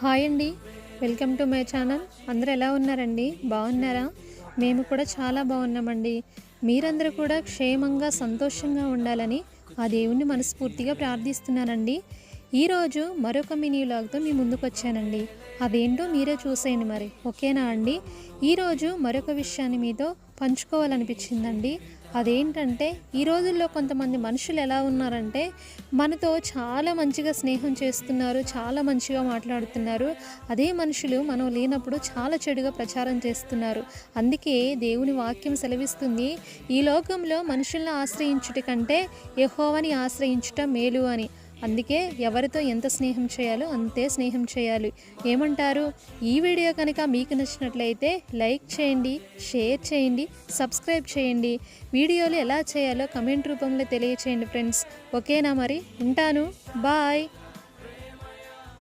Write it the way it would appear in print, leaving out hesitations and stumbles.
Hi అండి. Welcome to my channel. అందరూ ఎలా ఉన్నారండి? బాగున్నారా? మేము కూడా చాలా బాగున్నామండి. మీరందరూ కూడా క్షేమంగా సంతోషంగా ఉండాలని ఆ దేవుణ్ణి మనస్ఫూర్తిగా ప్రార్థిస్తున్నానండి. ఈరోజు మరొక మినీ వ్లాగ్తో మీ ముందుకు వచ్చానండి. అదేంటో మీరే చూసేయండి మరి, ఓకేనా అండి? ఈరోజు మరొక విషయాన్ని మీతో పంచుకోవాలనిపించిందండి. అదేంటంటే, ఈ రోజుల్లో కొంతమంది మనుషులు ఎలా ఉన్నారంటే, మనతో చాలా మంచిగా స్నేహం చేస్తున్నారు, చాలా మంచిగా మాట్లాడుతున్నారు. అదే మనుషులు మనం లేనప్పుడు చాలా చెడుగా ప్రచారం చేస్తున్నారు. అందుకే దేవుని వాక్యం సెలవిస్తుంది, ఈ లోకంలో మనుషులను ఆశ్రయించుట కంటే యెహోవాని ఆశ్రయించుట మేలు అని. అందుకే ఎవరితో ఎంత స్నేహం చేయాలో అంతే స్నేహం చేయాలి. ఏమంటారు? ఈ వీడియో కనుక మీకు నచ్చినట్లయితే లైక్ చేయండి, షేర్ చేయండి, సబ్స్క్రైబ్ చేయండి. వీడియోలు ఎలా చేయాలో కమెంట్ రూపంలో తెలియచేయండి ఫ్రెండ్స్. ఓకేనా మరి? ఉంటాను. బాయ్.